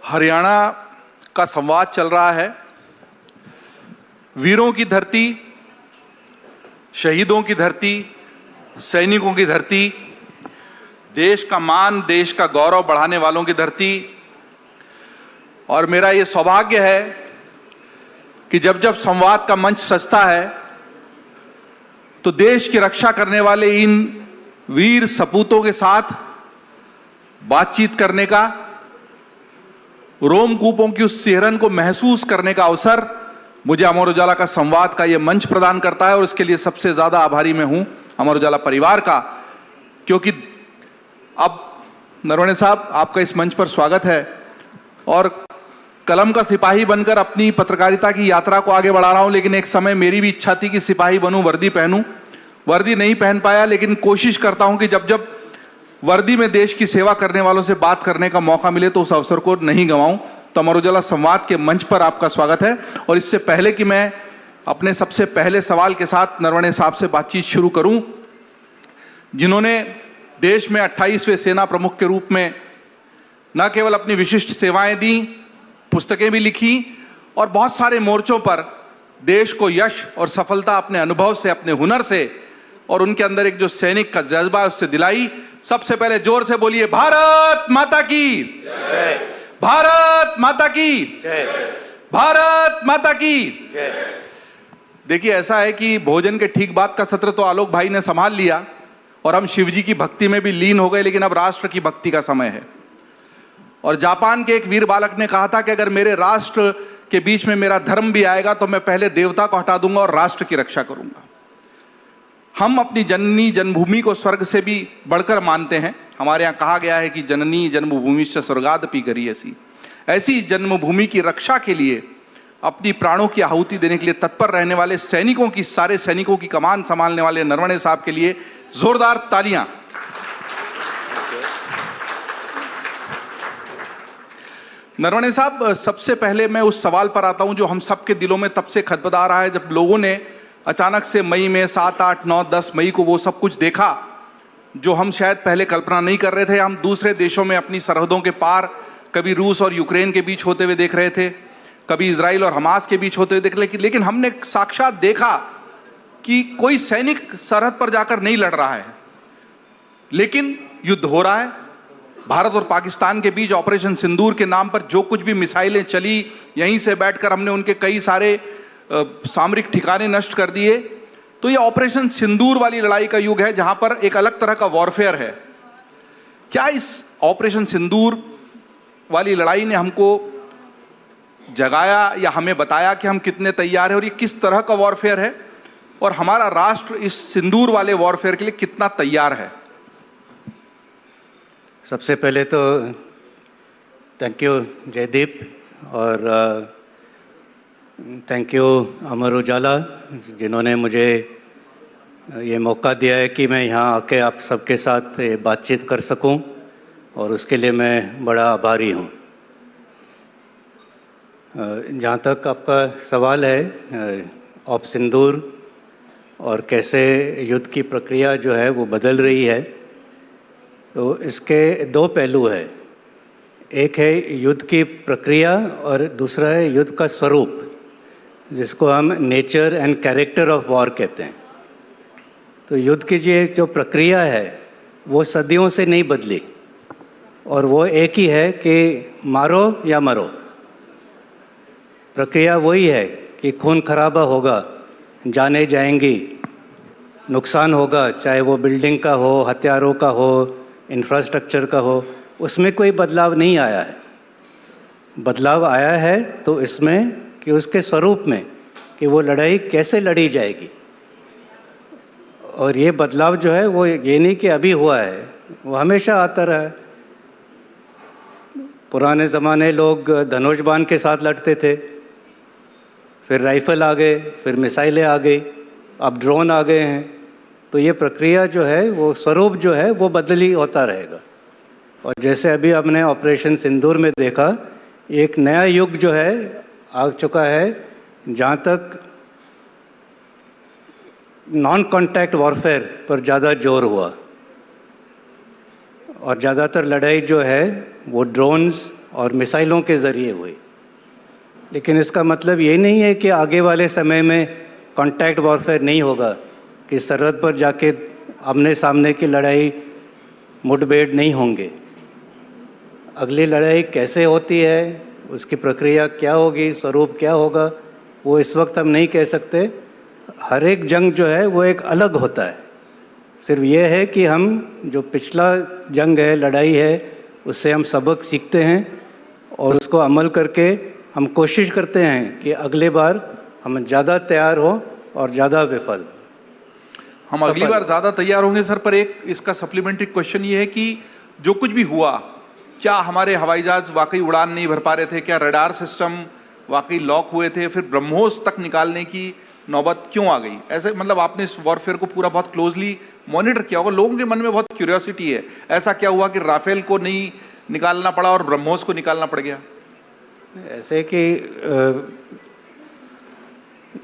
हरियाणा का संवाद चल रहा है। वीरों की धरती, शहीदों की धरती, सैनिकों की धरती, देश का मान, देश का गौरव बढ़ाने वालों की धरती। और मेरा ये सौभाग्य है कि जब जब संवाद का मंच सजता है तो देश की रक्षा करने वाले इन वीर सपूतों के साथ बातचीत करने का, रोमकूपों की उस सिहरन को महसूस करने का अवसर मुझे अमर उजाला का संवाद का यह मंच प्रदान करता है। और इसके लिए सबसे ज्यादा आभारी मैं हूं अमर उजाला परिवार का, क्योंकि अब नरवणे साहब आपका इस मंच पर स्वागत है और कलम का सिपाही बनकर अपनी पत्रकारिता की यात्रा को आगे बढ़ा रहा हूं। लेकिन एक समय मेरी भी इच्छा थी कि सिपाही बनूं, वर्दी पहनूं। वर्दी नहीं पहन पाया, लेकिन कोशिश करता हूं कि जब जब वर्दी में देश की सेवा करने वालों से बात करने का मौका मिले तो उस अवसर को नहीं गंवाऊं। तो अमर उजाला संवाद के मंच पर आपका स्वागत है। और इससे पहले कि मैं अपने सबसे पहले सवाल के साथ नरवणे साहब से बातचीत शुरू करूं, जिन्होंने देश में 28वें सेना प्रमुख के रूप में न केवल अपनी विशिष्ट सेवाएं दी, पुस्तकें भी लिखी और बहुत सारे मोर्चों पर देश को यश और सफलता अपने अनुभव से, अपने हुनर से और उनके अंदर एक जो सैनिक का जज्बा है उससे दिलाई। सबसे पहले जोर से बोलिए, भारत माता की जय, भारत माता की जय, भारत माता की जय। देखिए, ऐसा है कि भोजन के ठीक बाद का सत्र तो आलोक भाई ने संभाल लिया और हम शिवजी की भक्ति में भी लीन हो गए, लेकिन अब राष्ट्र की भक्ति का समय है। और जापान के एक वीर बालक ने कहा था कि अगर मेरे राष्ट्र के बीच में मेरा धर्म भी आएगा तो मैं पहले देवता को हटा दूंगा और राष्ट्र की रक्षा करूंगा। हम अपनी जननी जन्मभूमि को स्वर्ग से भी बढ़कर मानते हैं। हमारे यहाँ कहा गया है कि जननी जन्मभूमिश्च स्वर्गादपि गरीयसी। ऐसी जन्मभूमि की रक्षा के लिए अपनी प्राणों की आहुति देने के लिए तत्पर रहने वाले सैनिकों की, सारे सैनिकों की कमान संभालने वाले नरवणे साहब के लिए जोरदार तालियां। नरवणे साहब, सबसे पहले मैं उस सवाल पर आता हूं जो हम सबके दिलों में तब से खदबदा रहा है, जब लोगों ने अचानक से मई में 7, 8, 9, 10 मई को वो सब कुछ देखा जो हम शायद पहले कल्पना नहीं कर रहे थे। हम दूसरे देशों में अपनी सरहदों के पार कभी रूस और यूक्रेन के बीच होते हुए देख रहे थे, कभी इजराइल और हमास के बीच होते हुए देख रहे, लेकिन हमने साक्षात देखा कि कोई सैनिक सरहद पर जाकर नहीं लड़ रहा है, लेकिन युद्ध हो रहा है। भारत और पाकिस्तान के बीच ऑपरेशन सिंदूर के नाम पर जो कुछ भी मिसाइलें चली, यहीं से बैठकर हमने उनके कई सारे सामरिक ठिकाने नष्ट कर दिए। तो ये ऑपरेशन सिंदूर वाली लड़ाई का युग है, जहां पर एक अलग तरह का वॉरफेयर है। क्या इस ऑपरेशन सिंदूर वाली लड़ाई ने हमको जगाया या हमें बताया कि हम कितने तैयार हैं और ये किस तरह का वॉरफेयर है और हमारा राष्ट्र इस सिंदूर वाले वॉरफेयर के लिए कितना तैयार है? सबसे पहले तो थैंक यू जयदीप और थैंक यू अमर उजाला, जिन्होंने मुझे ये मौका दिया है कि मैं यहाँ आके आप सबके साथ बातचीत कर सकूं, और उसके लिए मैं बड़ा आभारी हूँ। जहाँ तक आपका सवाल है ऑप सिंदूर और कैसे युद्ध की प्रक्रिया जो है वो बदल रही है, तो इसके दो पहलू है। एक है युद्ध की प्रक्रिया और दूसरा है युद्ध का स्वरूप, जिसको हम nature and character of war कहते हैं। तो युद्ध की जो प्रक्रिया है वो सदियों से नहीं बदली और वो एक ही है कि मारो या मरो। प्रक्रिया वही है कि खून खराबा होगा, जाने जाएंगी, नुकसान होगा, चाहे वो बिल्डिंग का हो, हथियारों का हो, इंफ्रास्ट्रक्चर का हो, उसमें कोई बदलाव नहीं आया है। बदलाव आया है तो इसमें कि उसके स्वरूप में, कि वो लड़ाई कैसे लड़ी जाएगी। और ये बदलाव जो है वो ये नहीं कि अभी हुआ है, वो हमेशा आता रहा है। पुराने ज़माने लोग धनुष बाण के साथ लड़ते थे, फिर राइफल आ गए, फिर मिसाइलें आ गई, अब ड्रोन आ गए हैं। तो ये प्रक्रिया जो है, वो स्वरूप जो है वो बदली होता रहेगा। और जैसे अभी हमने ऑपरेशन सिंदूर में देखा, एक नया युग जो है आ चुका है, जहाँ तक नॉन कॉन्टैक्ट वॉरफेयर पर ज़्यादा जोर हुआ और ज़्यादातर लड़ाई जो है वो ड्रोन्स और मिसाइलों के ज़रिए हुई। लेकिन इसका मतलब ये नहीं है कि आगे वाले समय में कॉन्टैक्ट वॉरफेयर नहीं होगा, कि सरहद पर जाके आमने सामने की लड़ाई मुठभेड़ नहीं होंगे। अगली लड़ाई कैसे होती है, उसकी प्रक्रिया क्या होगी, स्वरूप क्या होगा, वो इस वक्त हम नहीं कह सकते। हर एक जंग जो है वो एक अलग होता है। सिर्फ ये है कि हम जो पिछला जंग है, लड़ाई है, उससे हम सबक सीखते हैं और उसको अमल करके हम कोशिश करते हैं कि अगले बार हम ज़्यादा तैयार हों और ज़्यादा विफल। हम अगली बार ज़्यादा तैयार होंगे सर। पर एक इसका सप्लीमेंट्री क्वेश्चन ये है कि जो कुछ भी हुआ, क्या हमारे हवाई जहाज वाकई उड़ान नहीं भर पा रहे थे? क्या रडार सिस्टम वाकई लॉक हुए थे? फिर ब्रह्मोस तक निकालने की नौबत क्यों आ गई? ऐसे मतलब आपने इस वॉरफेयर को पूरा बहुत क्लोजली मॉनिटर किया होगा, लोगों के मन में बहुत क्यूरियोसिटी है, ऐसा क्या हुआ कि राफेल को नहीं निकालना पड़ा और ब्रह्मोस को निकालना पड़ गया? ऐसे कि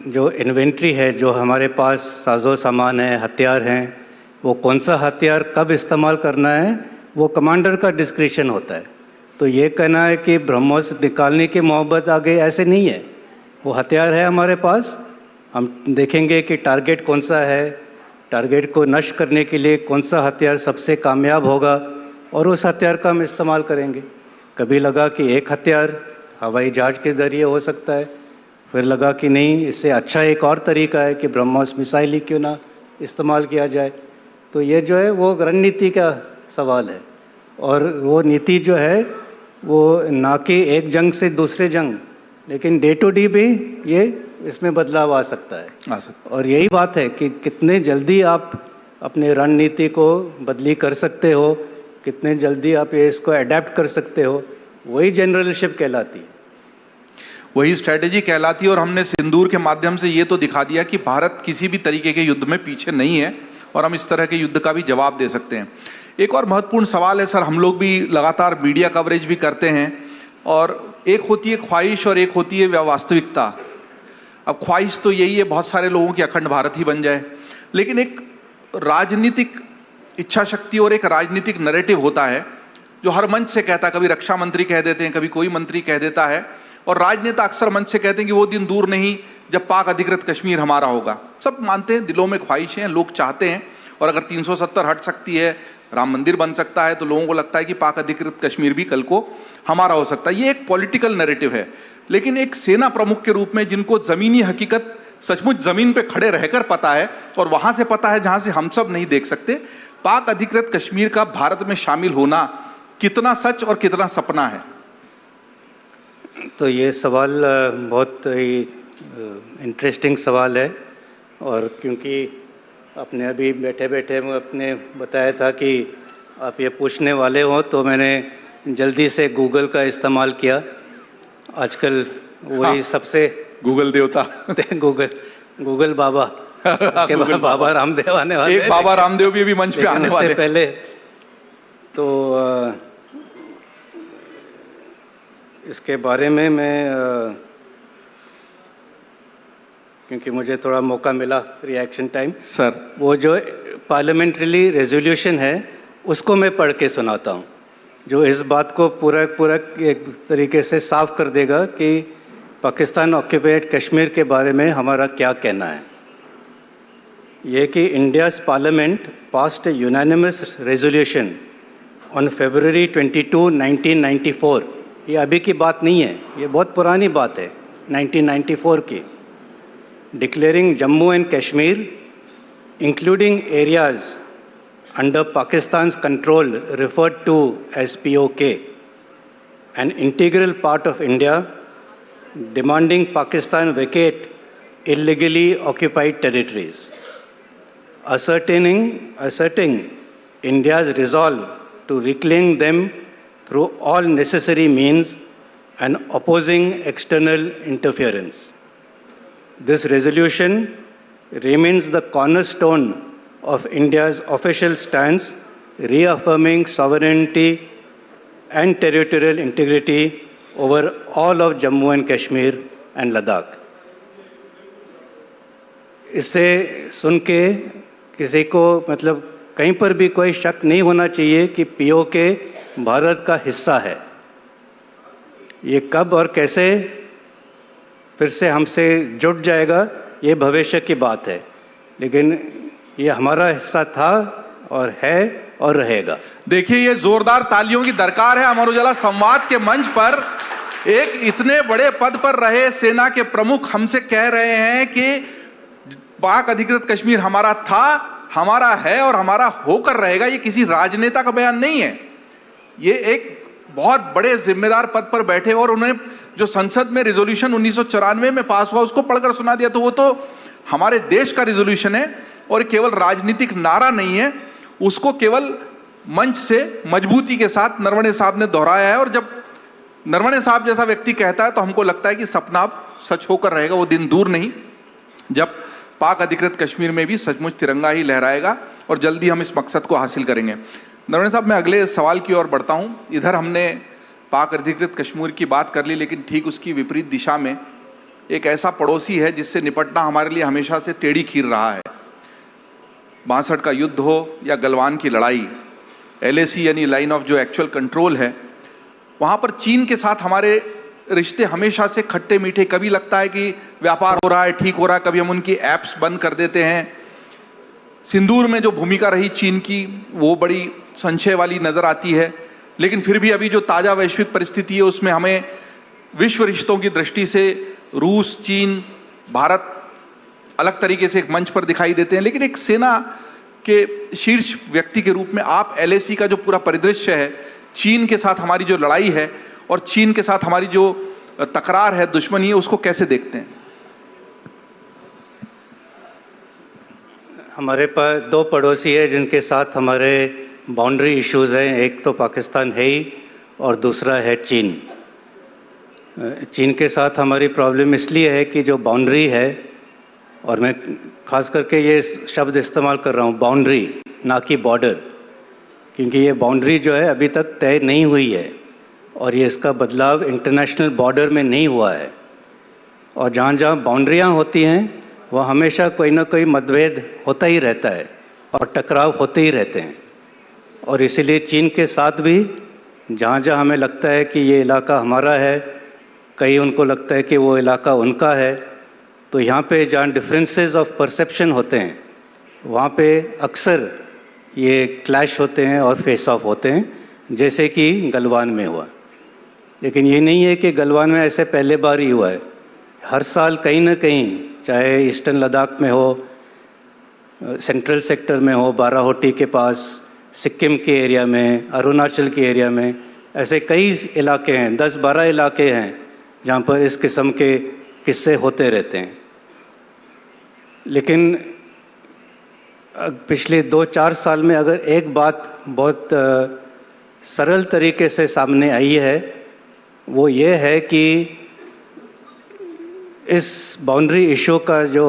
जो इन्वेंट्री है, जो हमारे पास साजो सामान है, हथियार हैं, वो कौन सा हथियार कब इस्तेमाल करना है वो कमांडर का डिस्क्रिशन होता है। तो ये कहना है कि ब्रह्मोस निकालने की मोहब्बत आ गई, ऐसे नहीं है। वो हथियार है हमारे पास, हम देखेंगे कि टारगेट कौन सा है, टारगेट को नष्ट करने के लिए कौन सा हथियार सबसे कामयाब होगा और उस हथियार का हम इस्तेमाल करेंगे। कभी लगा कि एक हथियार हवाई जहाज के ज़रिए हो सकता है, फिर लगा कि नहीं, इससे अच्छा एक और तरीका है कि ब्रह्मोस मिसाइल ही क्यों ना इस्तेमाल किया जाए। तो ये जो है वो रणनीति का सवाल है और वो नीति जो है वो ना कि एक जंग से दूसरे जंग, लेकिन डे टू डे भी ये इसमें बदलाव आ सकता है। और यही बात है कि कितने जल्दी आप अपने रणनीति को बदली कर सकते हो, कितने जल्दी आप ये इसको अडेप्ट कर सकते हो, वही जनरलशिप कहलाती है, वही स्ट्रेटेजी कहलाती है। और हमने सिंदूर के माध्यम से ये तो दिखा दिया कि भारत किसी भी तरीके के युद्ध में पीछे नहीं है और हम इस तरह के युद्ध का भी जवाब दे सकते हैं। एक और महत्वपूर्ण सवाल है सर, हम लोग भी लगातार मीडिया कवरेज भी करते हैं और एक होती है ख्वाहिश और एक होती है वास्तविकता। अब ख्वाहिश तो यही है बहुत सारे लोगों की अखंड भारत ही बन जाए, लेकिन एक राजनीतिक इच्छा शक्ति और एक राजनीतिक नैरेटिव होता है जो हर मंच से कहता है। कभी रक्षा मंत्री कह देते हैं, कभी कोई मंत्री कह देता है, और राजनेता अक्सर मंच से कहते हैं कि वो दिन दूर नहीं जब पाक अधिकृत कश्मीर हमारा होगा। सब मानते हैं, दिलों में ख्वाहिशें हैं, लोग चाहते हैं, और अगर 370 हट सकती है, राम मंदिर बन सकता है, तो लोगों को लगता है कि पाक अधिकृत कश्मीर भी कल को हमारा हो सकता है। ये एक पॉलिटिकल नैरेटिव है। लेकिन एक सेना प्रमुख के रूप में जिनको जमीनी हकीकत सचमुच जमीन पे खड़े रहकर पता है और वहां से पता है जहां से हम सब नहीं देख सकते, पाक अधिकृत कश्मीर का भारत में शामिल होना कितना सच और कितना सपना है? तो ये सवाल बहुत ही इंटरेस्टिंग सवाल है। और क्योंकि आपने अभी बैठे बैठे अपने बताया था कि आप ये पूछने वाले हो, तो मैंने जल्दी से गूगल का इस्तेमाल किया। आजकल वही सबसे गूगल देवता गूगल बाबा, उसके बाद बाबा रामदेव आने वाले, एक बाबा रामदेव भी मंच पे आने वाले पहले। तो इसके बारे में मैं क्योंकि मुझे थोड़ा मौका मिला रिएक्शन टाइम सर, वो जो पार्लियामेंट्री रेजोल्यूशन है उसको मैं पढ़ के सुनाता हूँ, जो इस बात को पूरा एक तरीके से साफ कर देगा कि पाकिस्तान ऑक्यूपाइड कश्मीर के बारे में हमारा क्या कहना है। ये कि India's parliament passed A unanimous resolution on February 22, 1994। ये अभी की बात नहीं है, ये बहुत पुरानी बात है, 1994 की। Declaring Jammu and Kashmir, including areas under Pakistan's control referred to as POK, an integral part of India, demanding Pakistan vacate illegally occupied territories, asserting India's resolve to reclaim them through all necessary means and opposing external interference. This resolution remains the cornerstone of India's official stance, reaffirming sovereignty and territorial integrity over all of Jammu and Kashmir and Ladakh. इसे सुन के किसी को मतलब कहीं पर भी कोई शक नहीं होना चाहिए कि पीओके भारत का हिस्सा है। ये कब और कैसे फिर से हमसे जुड़ जाएगा ये भविष्य की बात है, लेकिन ये हमारा हिस्सा था और है और रहेगा। देखिए, ये जोरदार तालियों की दरकार है। अमर उजाला संवाद के मंच पर एक इतने बड़े पद पर रहे सेना के प्रमुख हमसे कह रहे हैं कि पाक अधिकृत कश्मीर हमारा था, हमारा है और हमारा होकर रहेगा। ये किसी राजनेता का बयान नहीं है, ये एक बहुत बड़े जिम्मेदार पद पर बैठे और उन्होंने जो संसद में रिजोल्यूशन 1994 में पास हुआ उसको पढ़कर सुना दिया, तो वो तो हमारे देश का रिजोल्यूशन है और केवल राजनीतिक नारा नहीं है। उसको केवल मंच से मजबूती के साथ नरवणे साहब ने दोहराया है, और जब नरवणे साहब जैसा व्यक्ति कहता है तो हमको लगता है कि सपना अब सच होकर रहेगा। वो दिन दूर नहीं जब पाक अधिकृत कश्मीर में भी सचमुच तिरंगा ही लहराएगा और जल्दी हम इस मकसद को हासिल करेंगे। नरवणे साहब, मैं अगले सवाल की ओर बढ़ता हूं। इधर हमने पाक अधिकृत कश्मीर की बात कर ली, लेकिन ठीक उसकी विपरीत दिशा में एक ऐसा पड़ोसी है जिससे निपटना हमारे लिए हमेशा से टेढ़ी खीर रहा है। 62 का युद्ध हो या गलवान की लड़ाई, LAC यानी लाइन ऑफ जो एक्चुअल कंट्रोल है, वहाँ पर चीन के साथ हमारे रिश्ते हमेशा से खट्टे मीठे। कभी लगता है कि व्यापार हो रहा है, ठीक हो रहा है, कभी हम उनकी ऐप्स बंद कर देते हैं। सिंदूर में जो भूमिका रही चीन की वो बड़ी संशय वाली नजर आती है, लेकिन फिर भी अभी जो ताज़ा वैश्विक परिस्थिति है उसमें हमें विश्व रिश्तों की दृष्टि से रूस, चीन, भारत अलग तरीके से एक मंच पर दिखाई देते हैं। लेकिन एक सेना के शीर्ष व्यक्ति के रूप में आप LAC का जो पूरा परिदृश्य है, चीन के साथ हमारी जो लड़ाई है और चीन के साथ हमारी जो तकरार है, दुश्मनी है, उसको कैसे देखते हैं? हमारे पास दो पड़ोसी हैं जिनके साथ हमारे बाउंड्री इश्यूज हैं। एक तो पाकिस्तान है ही और दूसरा है चीन। चीन के साथ हमारी प्रॉब्लम इसलिए है कि जो बाउंड्री है, और मैं खास करके ये शब्द इस्तेमाल कर रहा हूँ बाउंड्री, ना कि बॉर्डर, क्योंकि ये बाउंड्री जो है अभी तक तय नहीं हुई है और ये इसका बदलाव इंटरनेशनल बॉर्डर में नहीं हुआ है। और जहाँ जहाँ बाउंड्रियाँ होती हैं वह हमेशा कोई ना कोई मतभेद होता ही रहता है और टकराव होते ही रहते हैं। और इसीलिए चीन के साथ भी जहाँ जहाँ हमें लगता है कि ये इलाका हमारा है, कहीं उनको लगता है कि वो इलाका उनका है, तो यहाँ पे जहाँ डिफरेंसेस ऑफ परसेप्शन होते हैं वहाँ पे अक्सर ये क्लैश होते हैं और फेस ऑफ होते हैं, जैसे कि गलवान में हुआ। लेकिन ये नहीं है कि गलवान में ऐसे पहले बार ही हुआ है। हर साल कहीं ना कहीं, चाहे ईस्टर्न लद्दाख में हो, सेंट्रल सेक्टर में हो, बाराहोटी के पास, सिक्किम के एरिया में, अरुणाचल के एरिया में, ऐसे कई इलाके हैं, 10-12 इलाके हैं जहाँ पर इस किस्म के किस्से होते रहते हैं। लेकिन पिछले 2-4 साल में अगर एक बात बहुत सरल तरीके से सामने आई है, वो ये है कि इस बाउंड्री इशू का जो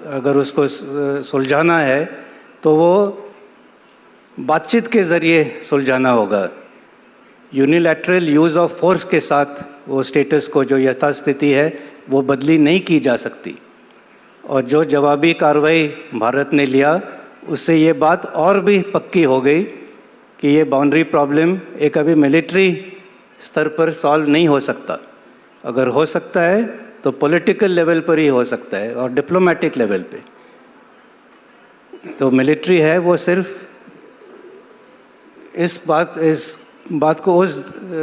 अगर उसको सुलझाना है तो वो बातचीत के ज़रिए सुलझाना होगा। यूनिलैटरल यूज़ ऑफ फोर्स के साथ वो स्टेटस को, जो यथास्थिति है, वो बदली नहीं की जा सकती। और जो जवाबी कार्रवाई भारत ने लिया उससे ये बात और भी पक्की हो गई कि ये बाउंड्री प्रॉब्लम एक अभी मिलिट्री स्तर पर सॉल्व नहीं हो सकता। अगर हो सकता है तो पॉलिटिकल लेवल पर ही हो सकता है और डिप्लोमेटिक लेवल पे। तो मिलिट्री है वो सिर्फ इस बात को उस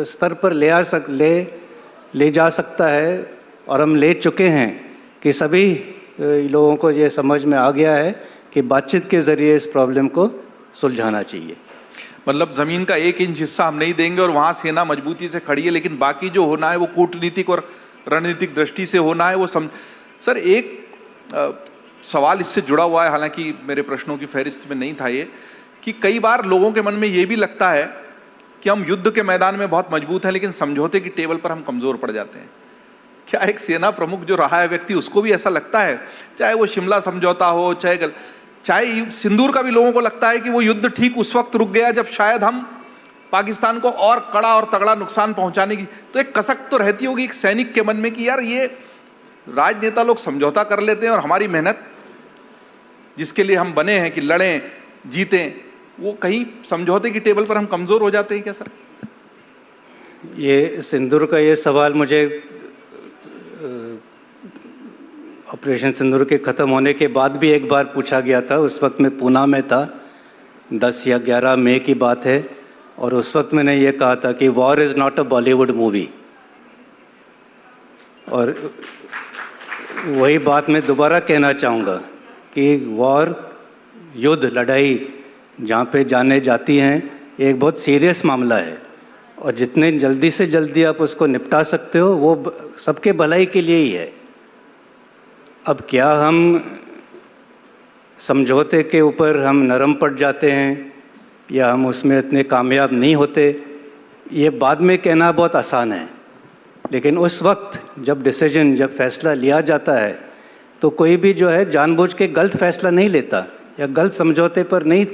स्तर पर ले जा सकता है, और हम ले चुके हैं कि सभी लोगों को ये समझ में आ गया है कि बातचीत के ज़रिए इस प्रॉब्लम को सुलझाना चाहिए। मतलब ज़मीन का 1 इंच हिस्सा हम नहीं देंगे और वहाँ सेना मजबूती से खड़ी है, लेकिन बाकी जो होना है वो कूटनीतिक और रणनीतिक दृष्टि से होना है, वो सर, एक सवाल इससे जुड़ा हुआ है, हालांकि मेरे प्रश्नों की फहरिस्त में नहीं था ये, कि कई बार लोगों के मन में ये भी लगता है कि हम युद्ध के मैदान में बहुत मजबूत हैं लेकिन समझौते की टेबल पर हम कमज़ोर पड़ जाते हैं। क्या एक सेना प्रमुख जो रहा है व्यक्ति, उसको भी ऐसा लगता है? चाहे वो शिमला समझौता हो, चाहे सिंदूर का भी लोगों को लगता है कि वो युद्ध ठीक उस वक्त रुक गया जब शायद हम पाकिस्तान को और कड़ा और तगड़ा नुकसान पहुंचाने की, तो एक कसक तो रहती होगी एक सैनिक के मन में कि यार ये राजनेता लोग समझौता कर लेते हैं और हमारी मेहनत जिसके लिए हम बने हैं कि लड़ें जीतें, वो कहीं समझौते की टेबल पर हम कमजोर हो जाते हैं क्या सर? ये सिंदूर का ये सवाल मुझे ऑपरेशन सिंदूर के ख़त्म होने के बाद भी एक बार पूछा गया था। उस वक्त मैं पूना में था, 10 या 11 मई की बात है, और उस वक्त मैंने ये कहा था कि war is not a Bollywood movie. और वही बात मैं दोबारा कहना चाहूँगा कि वॉर, युद्ध, लड़ाई जहाँ पे जाने जाती हैं, ये एक बहुत सीरियस मामला है, और जितने जल्दी से जल्दी आप उसको निपटा सकते हो वो सबके भलाई के लिए ही है। अब क्या हम समझौते के ऊपर हम नरम पड़ जाते हैं या हम उसमें इतने कामयाब नहीं होते, ये बाद में कहना बहुत आसान है, लेकिन उस वक्त जब फैसला लिया जाता है तो कोई भी जो है जानबूझ के गलत फैसला नहीं लेता या गलत समझौते पर नहीं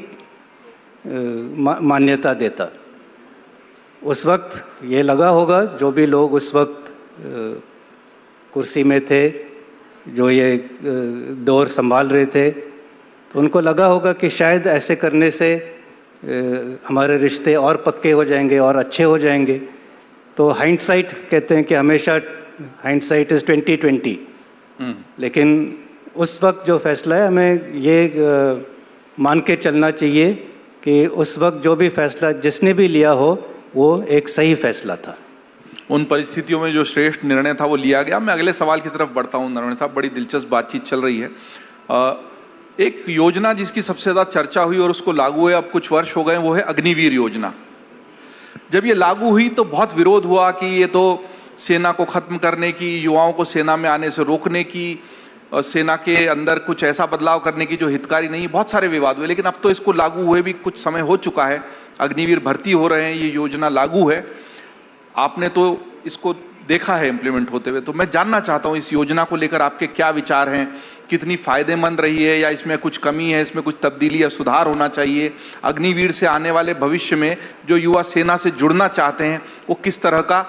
मान्यता देता। उस वक्त ये लगा होगा, जो भी लोग उस वक्त कुर्सी में थे, जो ये दौर संभाल रहे थे, तो उनको लगा होगा कि शायद ऐसे करने से हमारे रिश्ते और पक्के हो जाएंगे और अच्छे हो जाएंगे। तो हाइंडसाइट कहते हैं कि हमेशा हाइंडसाइट इज़ 20/20। लेकिन उस वक्त जो फैसला है, हमें ये मान के चलना चाहिए कि उस वक्त जो भी फैसला जिसने भी लिया हो वो एक सही फैसला था। उन परिस्थितियों में जो श्रेष्ठ निर्णय था वो लिया गया। मैं अगले सवाल की तरफ बढ़ता हूँ। नरवणे साहब, बड़ी दिलचस्प बातचीत चल रही है। एक योजना जिसकी सबसे ज़्यादा चर्चा हुई और उसको लागू हुए अब कुछ वर्ष हो गए, वो है अग्निवीर योजना। जब ये लागू हुई तो बहुत विरोध हुआ कि ये तो सेना को खत्म करने की, युवाओं को सेना में आने से रोकने की, सेना के अंदर कुछ ऐसा बदलाव करने की जो हितकारी नहीं, बहुत सारे विवाद हुए। लेकिन अब तो इसको लागू हुए भी कुछ समय हो चुका है, अग्निवीर भर्ती हो रहे हैं, ये योजना लागू है। आपने तो इसको देखा है इम्प्लीमेंट होते हुए, तो मैं जानना चाहता हूँ इस योजना को लेकर आपके क्या विचार हैं, कितनी फायदेमंद रही है या इसमें कुछ कमी है, इसमें कुछ तब्दीली या सुधार होना चाहिए। अग्निवीर से आने वाले भविष्य में जो युवा सेना से जुड़ना चाहते हैं वो किस तरह का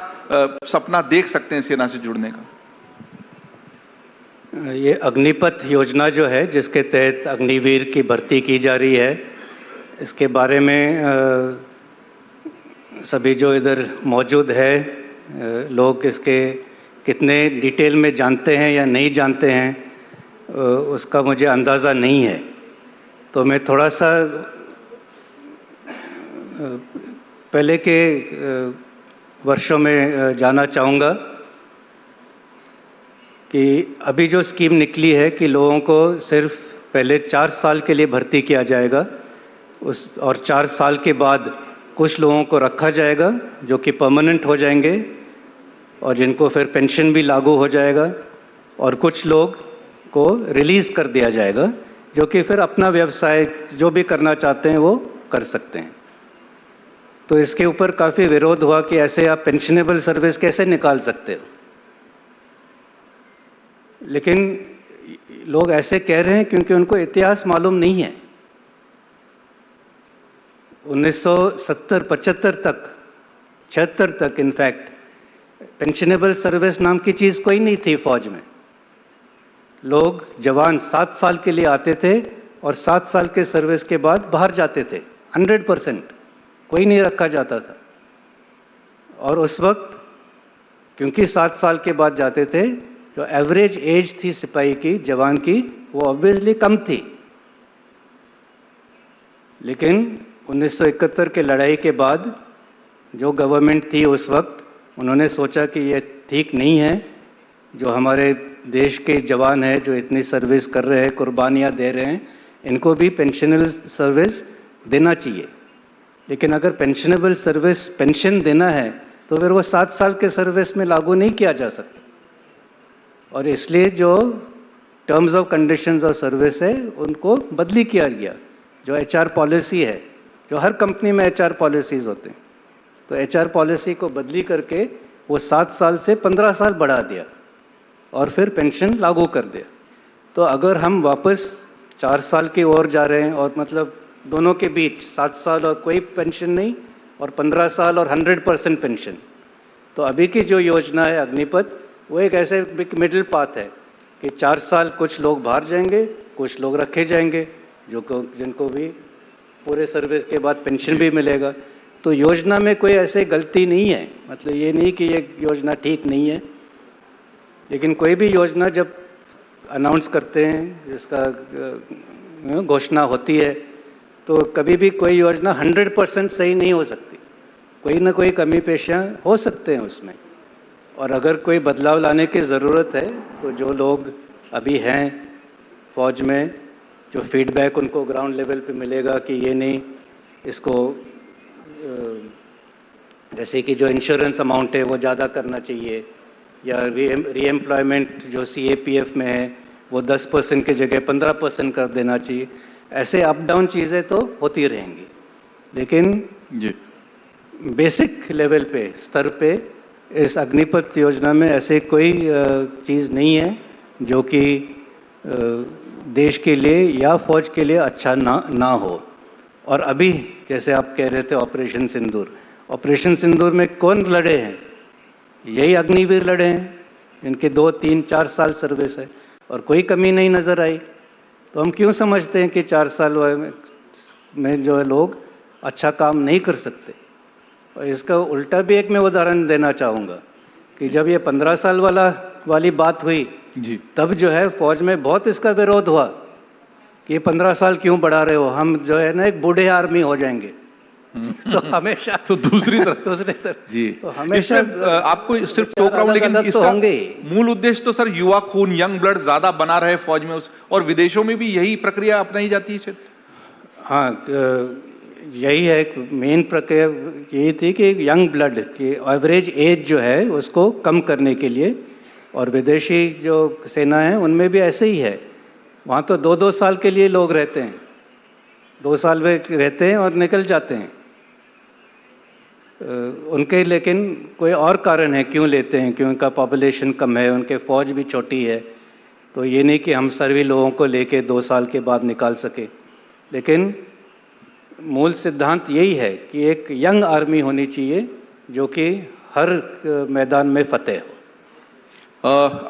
सपना देख सकते हैं सेना से जुड़ने का? ये अग्निपथ योजना जो है, जिसके तहत अग्निवीर की भर्ती की जा रही है, इसके बारे में सभी जो इधर मौजूद है लोग इसके कितने डिटेल में जानते हैं या नहीं जानते हैं, उसका मुझे अंदाज़ा नहीं है। तो मैं थोड़ा सा पहले के वर्षों में जाना चाहूँगा कि अभी जो स्कीम निकली है कि लोगों को सिर्फ पहले 4 साल के लिए भर्ती किया जाएगा, और 4 साल के बाद कुछ लोगों को रखा जाएगा जो कि परमानेंट हो जाएंगे और जिनको फिर पेंशन भी लागू हो जाएगा, और कुछ लोग को रिलीज़ कर दिया जाएगा जो कि फिर अपना व्यवसाय जो भी करना चाहते हैं वो कर सकते हैं। तो इसके ऊपर काफ़ी विरोध हुआ कि ऐसे आप पेंशनेबल सर्विस कैसे निकाल सकते हो। लेकिन लोग ऐसे कह रहे हैं क्योंकि उनको इतिहास मालूम नहीं है। 1970-75 तक, 76 तक इनफैक्ट पेंशनेबल सर्विस नाम की चीज़ कोई नहीं थी फौज में। लोग जवान 7 साल के लिए आते थे और 7 साल के सर्विस के बाद बाहर जाते थे। 100% कोई नहीं रखा जाता था। और उस वक्त क्योंकि 7 साल के बाद जाते थे, जो एवरेज एज थी सिपाही की, जवान की, वो ऑब्वियसली कम थी। लेकिन 1971 के लड़ाई के बाद जो गवर्नमेंट थी उस वक्त, उन्होंने सोचा कि ये ठीक नहीं है, जो हमारे देश के जवान हैं जो इतनी सर्विस कर रहे हैं, कुर्बानियाँ दे रहे हैं, इनको भी पेंशनेबल सर्विस देना चाहिए। लेकिन अगर पेंशनेबल सर्विस पेंशन देना है तो फिर वो 7 साल के सर्विस में लागू नहीं किया जा सकता। और इसलिए जो terms of conditions of service है उनको बदली किया गया। जो HR पॉलिसी है, जो हर कंपनी में HR पॉलिसीज़ होते हैं, तो HR पॉलिसी को बदली करके वो 7 साल से 15 साल बढ़ा दिया और फिर पेंशन लागू कर दिया। तो अगर हम वापस 4 साल की ओर जा रहे हैं, और मतलब दोनों के बीच 7 साल और कोई पेंशन नहीं, और 15 साल और 100% पेंशन, तो अभी की जो योजना है अग्निपथ, वो एक ऐसे मिडिल पाथ है कि 4 साल कुछ लोग बाहर जाएंगे, कुछ लोग रखे जाएंगे, जिनको भी पूरे सर्विस के बाद पेंशन भी मिलेगा। तो योजना में कोई ऐसे गलती नहीं है, मतलब ये नहीं कि ये योजना ठीक नहीं है, लेकिन कोई भी योजना जब अनाउंस करते हैं, जिसका घोषणा होती है, तो कभी भी कोई योजना 100% सही नहीं हो सकती, कोई ना कोई कमी पेशियाँ हो सकते हैं उसमें। और अगर कोई बदलाव लाने की ज़रूरत है तो जो लोग अभी हैं फौज में, जो फीडबैक उनको ग्राउंड लेवल पे मिलेगा कि ये नहीं, इसको जैसे कि जो इंश्योरेंस अमाउंट है वो ज़्यादा करना चाहिए, या रीएम्प्लॉयमेंट जो CAPF में है वो 10% की जगह 15% कर देना चाहिए। ऐसे अप डाउन चीज़ें तो होती रहेंगी, लेकिन जी बेसिक लेवल पे, स्तर पे इस अग्निपथ योजना में ऐसे कोई चीज़ नहीं है जो कि देश के लिए या फौज के लिए अच्छा ना हो। और अभी जैसे आप कह रहे थे ऑपरेशन सिंदूर में कौन लड़े हैं? यही अग्निवीर लड़े हैं, इनके 2, 3, 4 साल सर्विस है और कोई कमी नहीं नज़र आई। तो हम क्यों समझते हैं कि 4 साल में जो है लोग अच्छा काम नहीं कर सकते? और इसका उल्टा भी एक मैं उदाहरण देना चाहूँगा कि जब ये 15 साल वाली बात हुई जी, तब जो है फौज में बहुत इसका विरोध हुआ कि ये 15 साल क्यों बढ़ा रहे हो, हम जो है ना एक बूढ़े आर्मी हो जाएंगे। तो हमेशा तो दूसरी तरफ जी, तो हमेशा आपको सिर्फ टोक रहा हूं, लेकिन अलग तो इसका होंगे। मूल उद्देश्य तो सर युवा खून, यंग ब्लड ज्यादा बना रहे फौज में, और विदेशों में भी यही प्रक्रिया अपनाई जाती है शायद। हाँ, यही है मेन प्रक्रिया, यही थी कि यंग ब्लड की एवरेज एज जो है उसको कम करने के लिए। और विदेशी जो सेना है उनमें भी ऐसे ही है, वहाँ तो 2-2 साल के लिए लोग रहते हैं, 2 साल में रहते हैं और निकल जाते हैं उनके। लेकिन कोई और कारण है क्यों लेते हैं, क्यों उनका पॉपुलेशन कम है, उनके फ़ौज भी छोटी है। तो ये नहीं कि हम सभी लोगों को लेके 2 साल के बाद निकाल सके, लेकिन मूल सिद्धांत यही है कि एक यंग आर्मी होनी चाहिए जो कि हर मैदान में फतेह हो।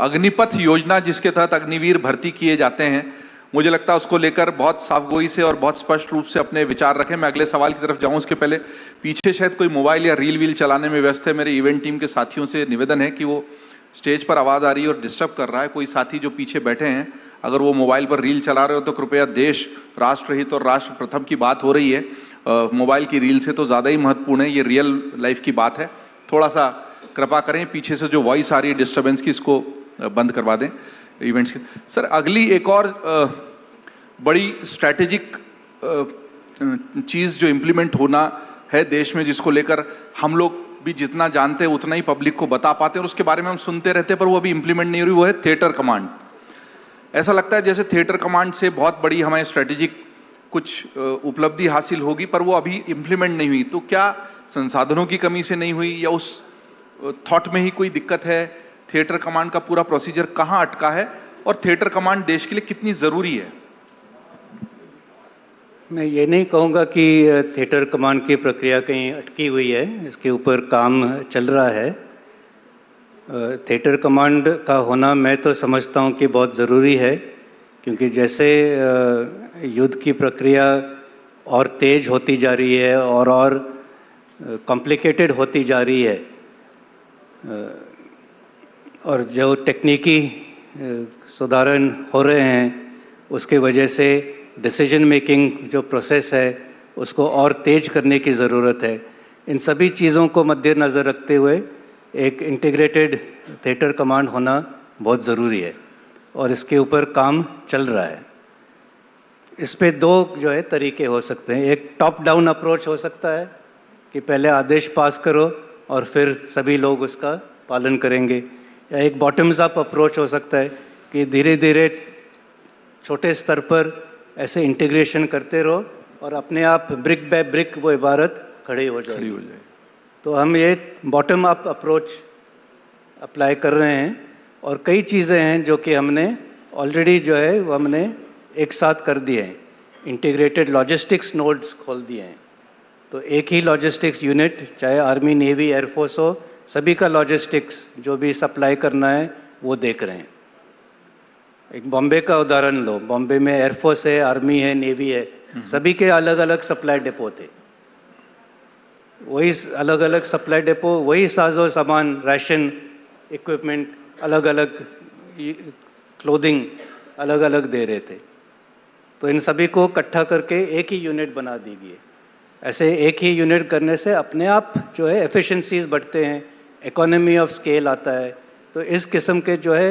अग्निपथ योजना जिसके तहत अग्निवीर भर्ती किए जाते हैं, मुझे लगता है उसको लेकर बहुत साफगोई से और बहुत स्पष्ट रूप से अपने विचार रखें। मैं अगले सवाल की तरफ जाऊं उसके पहले, पीछे शायद कोई मोबाइल या रील वील चलाने में व्यस्त है। मेरे इवेंट टीम के साथियों से निवेदन है कि वो स्टेज पर आवाज़ आ रही है और डिस्टर्ब कर रहा है। कोई साथी जो पीछे बैठे हैं, अगर वो मोबाइल पर रील चला रहे हो तो कृपया, देश राष्ट्रहित और राष्ट्र प्रथम की बात हो रही है, मोबाइल की रील से तो ज़्यादा ही महत्वपूर्ण है, ये रियल लाइफ की बात है। थोड़ा सा कृपा करें, पीछे से जो वॉइस आ रही है डिस्टर्बेंस की, इसको बंद करवा दें इवेंट्स की। सर, अगली एक और बड़ी स्ट्रैटेजिक चीज़ जो इम्प्लीमेंट होना है देश में, जिसको लेकर हम लोग भी जितना जानते हैं उतना ही पब्लिक को बता पाते हैं और उसके बारे में हम सुनते रहते हैं, पर वो अभी इम्प्लीमेंट नहीं हो रही, वो है थिएटर कमांड। ऐसा लगता है जैसे थिएटर कमांड से बहुत बड़ी हमें स्ट्रैटेजिक कुछ उपलब्धि हासिल होगी, पर वो अभी इम्प्लीमेंट नहीं हुई। तो क्या संसाधनों की कमी से नहीं हुई, या उस थॉट में ही कोई दिक्कत है? थिएटर कमांड का पूरा प्रोसीजर कहाँ अटका है, और थिएटर कमांड देश के लिए कितनी ज़रूरी है? मैं ये नहीं कहूँगा कि थिएटर कमांड की प्रक्रिया कहीं अटकी हुई है, इसके ऊपर काम चल रहा है। थिएटर कमांड का होना मैं तो समझता हूँ कि बहुत ज़रूरी है, क्योंकि जैसे युद्ध की प्रक्रिया और तेज़ होती जा रही है और कॉम्प्लिकेटेड होती जा रही है, और जो टेक्निकी सुधारण हो रहे हैं उसके वजह से डिसीजन मेकिंग जो प्रोसेस है उसको और तेज करने की ज़रूरत है। इन सभी चीज़ों को मद्देनज़र रखते हुए एक इंटीग्रेटेड थिएटर कमांड होना बहुत ज़रूरी है, और इसके ऊपर काम चल रहा है। इस पे 2 जो है तरीके हो सकते हैं। एक टॉप डाउन अप्रोच हो सकता है कि पहले आदेश पास करो और फिर सभी लोग उसका पालन करेंगे, या एक बॉटम्स अप अप्रोच हो सकता है कि धीरे धीरे छोटे स्तर पर ऐसे इंटीग्रेशन करते रहो और अपने आप ब्रिक बाय ब्रिक वो इबारत खड़ी हो जाए। तो हम ये बॉटम अप अप्रोच अप्लाई कर रहे हैं, और कई चीज़ें हैं जो कि हमने ऑलरेडी जो है वो हमने एक साथ कर दिए हैं। इंटीग्रेटेड लॉजिस्टिक्स नोड्स खोल दिए हैं, तो एक ही लॉजिस्टिक्स यूनिट, चाहे आर्मी, नेवी, एयरफोर्स हो, सभी का लॉजिस्टिक्स जो भी सप्लाई करना है वो देख रहे हैं। एक बॉम्बे का उदाहरण लो, बॉम्बे में एयरफोर्स है, आर्मी है, नेवी है, सभी के अलग अलग सप्लाई डिपो थे। वही अलग अलग सप्लाई डिपो, वही साजो सामान, राशन, इक्विपमेंट, अलग अलग क्लोथिंग अलग अलग दे रहे थे। तो इन सभी को इकट्ठा करके एक ही यूनिट बना दी गई। ऐसे एक ही यूनिट करने से अपने आप जो है एफिशिएंसीज बढ़ते हैं, इकोनॉमी ऑफ स्केल आता है। तो इस किस्म के जो है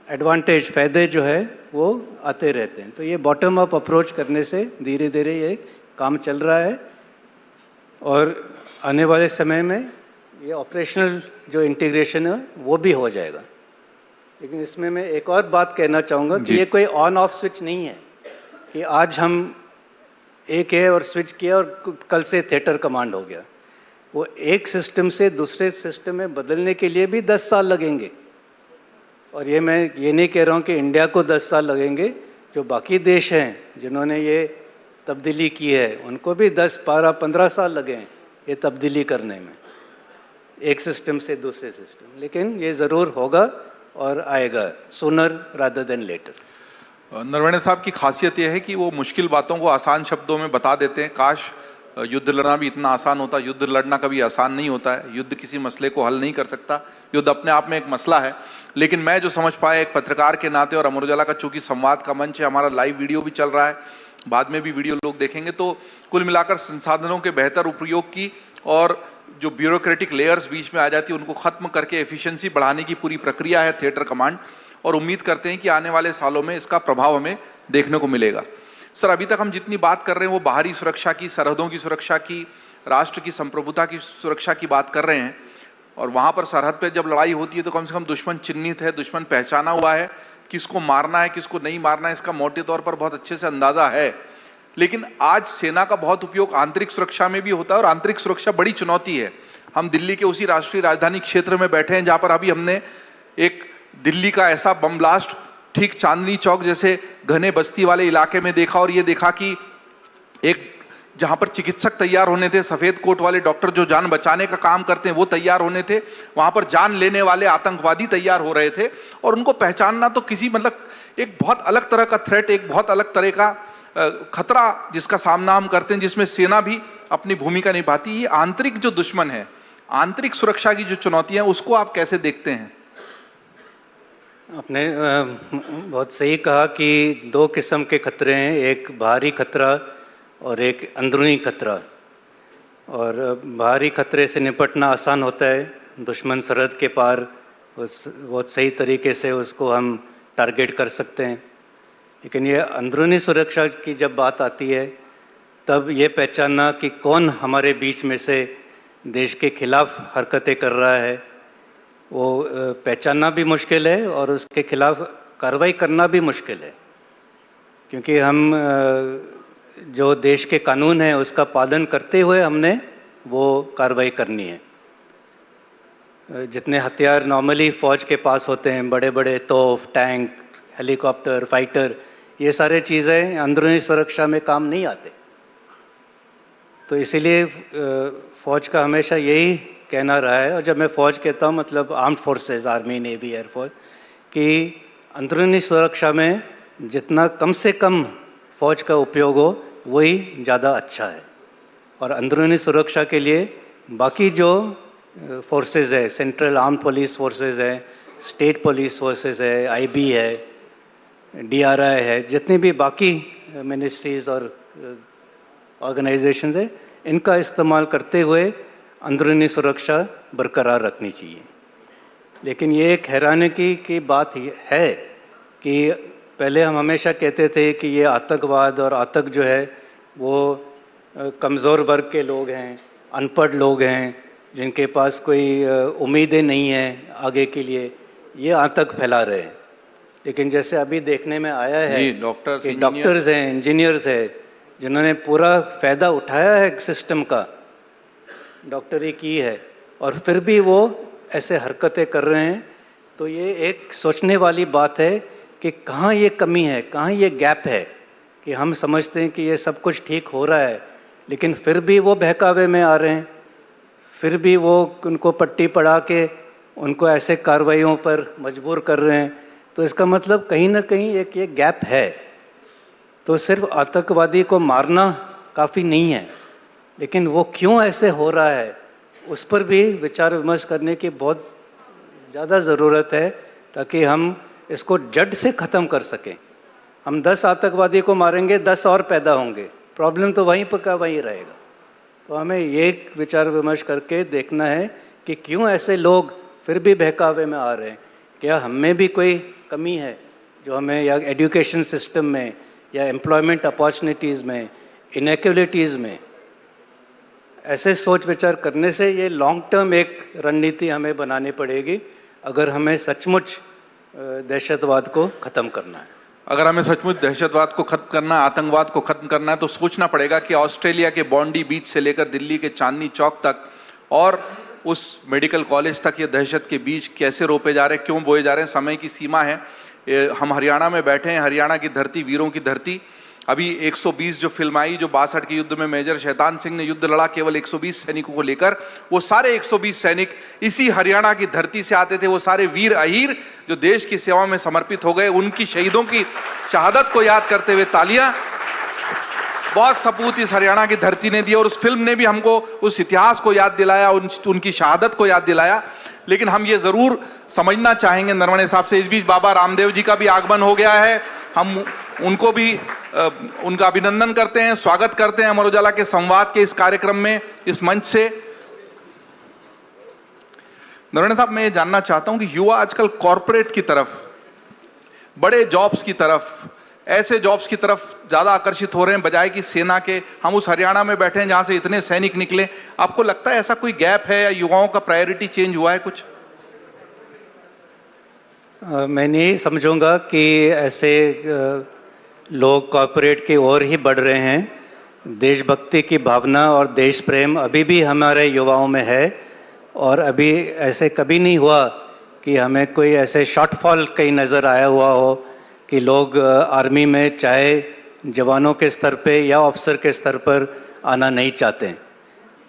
एडवांटेज, फ़ायदे जो है वो आते रहते हैं। तो ये बॉटम अप अप्रोच करने से धीरे धीरे ये काम चल रहा है और आने वाले समय में ये ऑपरेशनल जो इंटीग्रेशन है वो भी हो जाएगा। लेकिन इसमें मैं एक और बात कहना चाहूँगा कि ये कोई ऑन ऑफ स्विच नहीं है कि आज हम एक है और स्विच किया और कल से थिएटर कमांड हो गया। वो एक सिस्टम से दूसरे सिस्टम में बदलने के लिए भी 10 साल लगेंगे। और ये मैं ये नहीं कह रहा हूँ कि इंडिया को 10 साल लगेंगे, जो बाकी देश हैं जिन्होंने ये तब्दीली की है उनको भी 10, 12, 15 साल लगे हैं ये तब्दीली करने में, एक सिस्टम से दूसरे सिस्टम। लेकिन ये ज़रूर होगा और आएगा, sooner rather than later. Naravane साहब की खासियत यह है कि वो मुश्किल बातों को आसान शब्दों में बता देते हैं। काश युद्ध लड़ना भी इतना आसान होता। युद्ध लड़ना कभी आसान नहीं होता है। युद्ध किसी मसले को हल नहीं कर सकता। युद्ध अपने आप में एक मसला है। लेकिन मैं जो समझ पाया एक पत्रकार के नाते, और अमर उजाला का चूंकि संवाद का मंच है, हमारा लाइव वीडियो भी चल रहा है, बाद में भी वीडियो लोग देखेंगे, तो कुल मिलाकर संसाधनों के बेहतर उपयोग की और जो ब्यूरोक्रेटिक लेयर्स बीच में आ जाती है उनको खत्म करके एफिशिएंसी बढ़ाने की पूरी प्रक्रिया है थिएटर कमांड। और उम्मीद करते हैं कि आने वाले सालों में इसका प्रभाव हमें देखने को मिलेगा। सर, अभी तक हम जितनी बात कर रहे हैं वो बाहरी सुरक्षा की, सरहदों की सुरक्षा की, राष्ट्र की संप्रभुता की सुरक्षा की बात कर रहे हैं। और वहां पर सरहद पे जब लड़ाई होती है तो कम से कम दुश्मन चिन्हित है, दुश्मन पहचाना हुआ है, किसको मारना है किसको नहीं मारना है इसका मोटे तौर पर बहुत अच्छे से अंदाजा है। लेकिन आज सेना का बहुत उपयोग आंतरिक सुरक्षा में भी होता है और आंतरिक सुरक्षा बड़ी चुनौती है। हम दिल्ली के उसी राष्ट्रीय राजधानी क्षेत्र में बैठे हैं जहां पर अभी हमने एक दिल्ली का ऐसा बम ब्लास्ट ठीक चांदनी चौक जैसे घने बस्ती वाले इलाके में देखा, और ये देखा कि एक जहां पर चिकित्सक तैयार होने थे, सफेद कोट वाले डॉक्टर जो जान बचाने का काम करते हैं वो तैयार होने थे, वहां पर जान लेने वाले आतंकवादी तैयार हो रहे थे। और उनको पहचानना तो किसी मतलब एक बहुत अलग तरह का थ्रेट, एक बहुत अलग तरह का खतरा जिसका सामना हम करते हैं, जिसमें सेना भी अपनी भूमिका निभाती है। ये आंतरिक जो दुश्मन है, आंतरिक सुरक्षा की जो चुनौतियां, उसको आप कैसे देखते हैं? आपने बहुत सही कहा कि दो किस्म के खतरे हैं, एक बाहरी खतरा और एक अंदरूनी खतरा। और बाहरी खतरे से निपटना आसान होता है, दुश्मन सरहद के पार बहुत सही तरीके से उसको हम टारगेट कर सकते हैं। लेकिन ये अंदरूनी सुरक्षा की जब बात आती है तब ये पहचानना कि कौन हमारे बीच में से देश के खिलाफ हरकतें कर रहा है वो पहचानना भी मुश्किल है और उसके खिलाफ कार्रवाई करना भी मुश्किल है। क्योंकि हम जो देश के कानून हैं उसका पालन करते हुए हमने वो कार्रवाई करनी है। जितने हथियार नॉर्मली फ़ौज के पास होते हैं, बड़े बड़े तोप, टैंक, हेलीकॉप्टर, फाइटर, ये सारे चीज़ें अंदरूनी सुरक्षा में काम नहीं आते। तो इसीलिए फ़ौज का हमेशा यही कहना रहा है, और जब मैं फ़ौज कहता हूँ मतलब armed forces, army, navy, air force, कि अंदरूनी सुरक्षा में जितना कम से कम फ़ौज का उपयोग हो वही ज़्यादा अच्छा है। और अंदरूनी सुरक्षा के लिए बाकी जो फोर्सेस है, सेंट्रल आर्म्ड पुलिस फोर्सेस है, स्टेट पुलिस फोर्सेस है, आईबी है, डीआरआई है, जितनी भी बाकी मिनिस्ट्रीज़ और ऑर्गेनाइजेशंस है, इनका इस्तेमाल करते हुए अंदरूनी सुरक्षा बरकरार रखनी चाहिए। लेकिन ये एक हैरानी की बात है कि पहले हम हमेशा कहते थे कि ये आतंकवाद और आतंक जो है वो कमज़ोर वर्ग के लोग हैं, अनपढ़ लोग हैं, जिनके पास कोई उम्मीदें नहीं हैं आगे के लिए, ये आतंक फैला रहे हैं। लेकिन जैसे अभी देखने में आया है कि डॉक्टर्स हैं, इंजीनियर्स हैं, जिन्होंने पूरा फ़ायदा उठाया है सिस्टम का, डॉक्टरी की है, और फिर भी वो ऐसे हरकतें कर रहे हैं। तो ये एक सोचने वाली बात है कि कहाँ ये कमी है, कहाँ ये गैप है कि हम समझते हैं कि ये सब कुछ ठीक हो रहा है लेकिन फिर भी वो बहकावे में आ रहे हैं, फिर भी वो उनको पट्टी पढ़ा के उनको ऐसे कार्रवाइयों पर मजबूर कर रहे हैं। तो इसका मतलब कहीं ना कहीं एक ये गैप है। तो सिर्फ आतंकवादी को मारना काफ़ी नहीं है, लेकिन वो क्यों ऐसे हो रहा है उस पर भी विचार विमर्श करने की बहुत ज़्यादा ज़रूरत है, ताकि हम इसको जड़ से ख़त्म कर सकें। हम 10 आतंकवादी को मारेंगे, 10 और पैदा होंगे, प्रॉब्लम तो वहीं पर का वहीं रहेगा। तो हमें ये विचार विमर्श करके देखना है कि क्यों ऐसे लोग फिर भी बहकावे में आ रहे हैं। क्या हम में भी कोई कमी है जो हमें, या एजुकेशन सिस्टम में, या एम्प्लॉयमेंट अपॉर्चुनिटीज़ में, इनइक्वलिटीज़ में? ऐसे सोच विचार करने से ये लॉन्ग टर्म एक रणनीति हमें बनानी पड़ेगी अगर हमें सचमुच दहशतवाद को ख़त्म करना है। अगर हमें सचमुच दहशतवाद को खत्म करना है, आतंकवाद को खत्म करना है, तो सोचना पड़ेगा कि ऑस्ट्रेलिया के बॉन्डी बीच से लेकर दिल्ली के चांदनी चौक तक और उस मेडिकल कॉलेज तक ये दहशत के बीज कैसे रोपे जा रहे हैं, क्यों बोए जा रहे हैं। समय की सीमा है। हम हरियाणा में बैठे हैं, हरियाणा की धरती वीरों की धरती। अभी 120 जो फिल्म आई, जो 62 के युद्ध में मेजर शैतान सिंह ने युद्ध लड़ा केवल 120 सैनिकों को लेकर, वो सारे 120 सैनिक इसी हरियाणा की धरती से आते थे। वो सारे वीर अहीर जो देश की सेवा में समर्पित हो गए, उनकी शहीदों की शहादत को याद करते हुए तालियां। बहुत सपूत इस हरियाणा की धरती ने दिया और उस फिल्म ने भी हमको उस इतिहास को याद दिलाया, उनकी शहादत को याद दिलाया। लेकिन हम ये जरूर समझना चाहेंगे नरवणे साहब से, इस बीच बाबा रामदेव जी का भी आगमन हो गया है। हम उनको भी उनका अभिनंदन करते हैं, स्वागत करते हैं अमर उजाला के संवाद के इस कार्यक्रम में, इस मंच से। नरवणे साहब, मैं ये जानना चाहता हूं कि युवा आजकल कॉरपोरेट की तरफ, बड़े जॉब्स की तरफ, ऐसे जॉब्स की तरफ ज्यादा आकर्षित हो रहे हैं बजाय कि सेना के। हम उस हरियाणा में बैठे हैं जहां से इतने सैनिक निकले। आपको लगता है ऐसा कोई गैप है या युवाओं का प्रायोरिटी चेंज हुआ है कुछ? मैं नहीं समझूंगा कि ऐसे लोग कॉरपोरेट की ओर ही बढ़ रहे हैं। देशभक्ति की भावना और देश प्रेम अभी भी हमारे युवाओं में है, और अभी ऐसे कभी नहीं हुआ कि हमें कोई ऐसे शॉर्टफॉल कहीं नज़र आया हुआ हो कि लोग आर्मी में चाहे जवानों के स्तर पे या ऑफिसर के स्तर पर आना नहीं चाहते।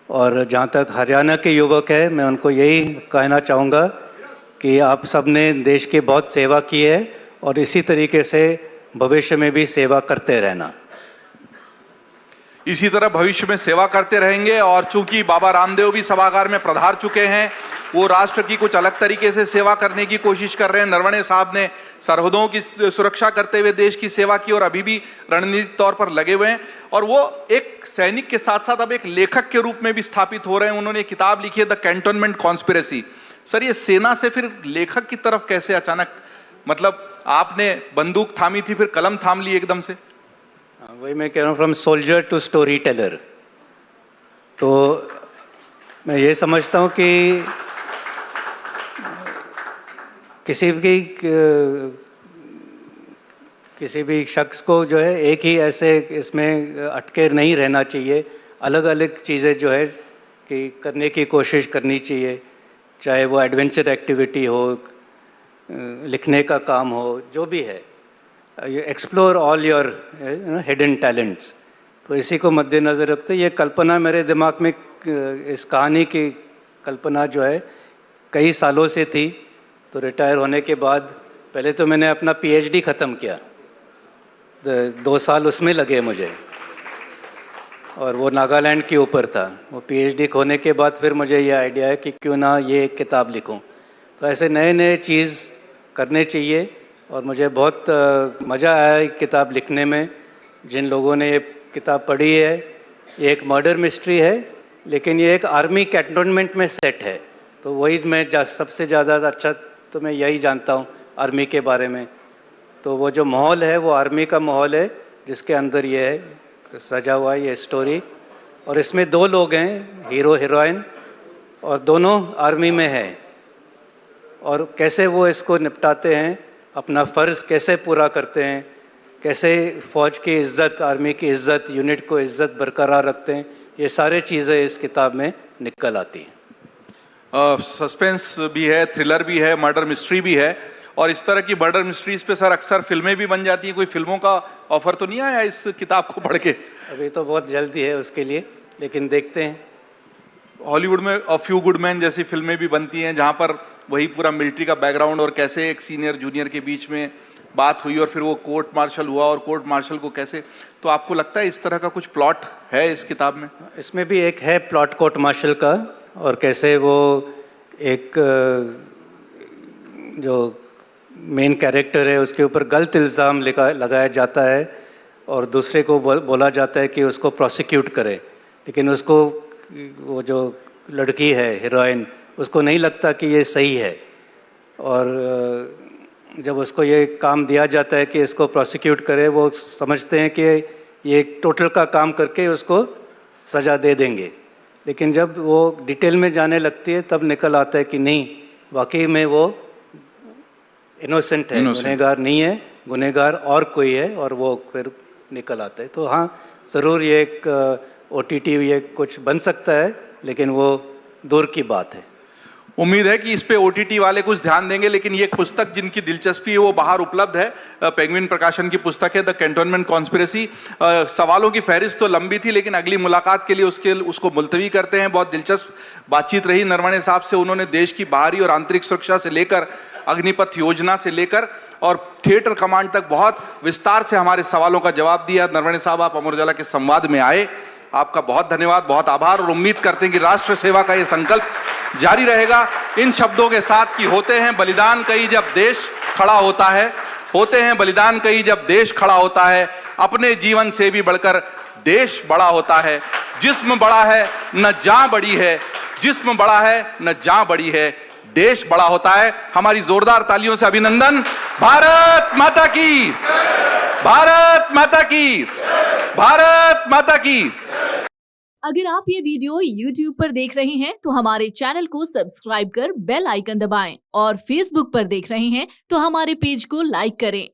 और जहाँ तक हरियाणा के युवक है, मैं उनको यही कहना चाहूँगा कि आप सब ने देश की बहुत सेवा की है और इसी तरीके से भविष्य में भी सेवा करते रहना। इसी तरह भविष्य में सेवा करते रहेंगे। और चूंकि बाबा रामदेव भी सभागार में पधार चुके हैं, वो राष्ट्र की कुछ अलग तरीके से सेवा करने की कोशिश कर रहे हैं। नरवणे साहब ने सरहदों की सुरक्षा करते हुए देश की सेवा की और अभी भी रणनीतिक तौर पर लगे हुए हैं। और वो एक सैनिक के साथ साथ अब एक लेखक के रूप में भी स्थापित हो रहे हैं। उन्होंने किताब लिखी है, द कैंटोनमेंट कॉन्स्पिरेसी। सर, ये सेना से फिर लेखक की तरफ कैसे अचानक, मतलब आपने बंदूक थामी थी फिर कलम थाम ली एकदम से? वही मैं कह रहा हूँ, from soldier to story teller. तो मैं ये समझता हूँ कि किसी भी शख्स को जो है एक ही ऐसे इसमें अटके नहीं रहना चाहिए। अलग अलग चीज़ें जो है कि करने की कोशिश करनी चाहिए, चाहे वो एडवेंचर एक्टिविटी हो, लिखने का काम हो, जो भी है। You explore all your hidden talents. तो इसी को मद्देनज़र रखते ये कल्पना मेरे दिमाग में, इस कहानी की कल्पना जो है कई सालों से थी। तो रिटायर होने के बाद पहले तो मैंने अपना पीएचडी ख़त्म किया, 2 साल उसमें लगे मुझे, और वो नागालैंड के ऊपर था। वो पीएचडी होने के बाद फिर मुझे ये आइडिया है कि क्यों ना ये एक किताब लिखूं। तो ऐसे नए नए चीज़ करने चाहिए। और मुझे बहुत मज़ा आया ये किताब लिखने में। जिन लोगों ने ये किताब पढ़ी है, ये एक मर्डर मिस्ट्री है, लेकिन ये एक आर्मी कैंटोनमेंट में सेट है। तो वही मैं सबसे ज़्यादा अच्छा तो मैं यही जानता हूँ आर्मी के बारे में। तो वो जो माहौल है वो आर्मी का माहौल है, जिसके अंदर ये है सजा हुआ ये स्टोरी। और इसमें 2 लोग हैं, हीरो हीरोइन, और दोनों आर्मी में हैं। और कैसे वो इसको निपटाते हैं, अपना फ़र्ज़ कैसे पूरा करते हैं, कैसे फ़ौज की इज़्ज़त, आर्मी की इज़्ज़त, यूनिट को इज़्ज़त बरकरार रखते हैं, ये सारे चीज़ें इस किताब में निकल आती हैं। सस्पेंस भी है, थ्रिलर भी है, मर्डर मिस्ट्री भी है। और इस तरह की मर्डर मिस्ट्रीज पे सर अक्सर फिल्में भी बन जाती हैं। कोई फिल्मों का ऑफर तो नहीं आया इस किताब को पढ़ के? अभी तो बहुत जल्दी है उसके लिए, लेकिन देखते हैं। हॉलीवुड में अ फ्यू गुड मैन जैसी फिल्में भी बनती हैं, जहां पर वही पूरा मिलिट्री का बैकग्राउंड और कैसे एक सीनियर जूनियर के बीच में बात हुई और फिर वो कोर्ट मार्शल हुआ और कोर्ट मार्शल को कैसे, तो आपको लगता है इस तरह का कुछ प्लॉट है इस किताब में? इसमें भी एक है प्लॉट कोर्ट मार्शल का, और कैसे वो एक जो मेन कैरेक्टर है उसके ऊपर गलत इल्ज़ाम लगाया जाता है और दूसरे को बोला जाता है कि उसको प्रोसिक्यूट करे, लेकिन उसको वो जो लड़की है हीरोइन उसको नहीं लगता कि ये सही है, और जब उसको ये काम दिया जाता है कि इसको प्रोसिक्यूट करे, वो समझते हैं कि ये एक टोटल का काम करके उसको सज़ा दे देंगे, लेकिन जब वो डिटेल में जाने लगती है तब निकल आता है कि नहीं, वाकई में वो इनोसेंट है, गुनहगार नहीं है, गुनहगार और कोई है, और वो फिर निकल आता है। तो हाँ, ज़रूर ये एक OTT ये कुछ बन सकता है, लेकिन वो दूर की बात है। उम्मीद है कि इस पे OTT वाले कुछ ध्यान देंगे, लेकिन ये पुस्तक जिनकी दिलचस्पी है वो बाहर उपलब्ध है, पेंगुइन प्रकाशन की पुस्तक है द कैंटोनमेंट कॉन्स्पिरेसी। सवालों की फहरिस्त तो लंबी थी, लेकिन अगली मुलाकात के लिए उसको मुलतवी करते हैं। बहुत दिलचस्प बातचीत रही नरवणे साहब से, उन्होंने देश की बाहरी और आंतरिक सुरक्षा से लेकर अग्निपथ योजना से लेकर और थिएटर कमांड तक बहुत विस्तार से हमारे सवालों का जवाब दिया। नरवणे साहब, आप अमर उजाला के संवाद में आए, आपका बहुत धन्यवाद, बहुत आभार, और उम्मीद करते हैं कि राष्ट्र सेवा का ये संकल्प जारी रहेगा। इन शब्दों के साथ कि होते हैं बलिदान कई जब देश खड़ा होता है, होते हैं बलिदान कई जब देश खड़ा होता है, अपने जीवन से भी बढ़कर देश बड़ा होता है। जिस्म बड़ा है न जान बड़ी है, जिस्म बड़ा है न जान बड़ी है, देश बड़ा होता है। हमारी जोरदार तालियों से अभिनंदन। भारत माता की, भारत माता की, भारत माता की। अगर आप ये वीडियो YouTube पर देख रहे हैं तो हमारे चैनल को सब्सक्राइब कर बेल आइकन दबाएं, और Facebook पर देख रहे हैं तो हमारे पेज को लाइक करें।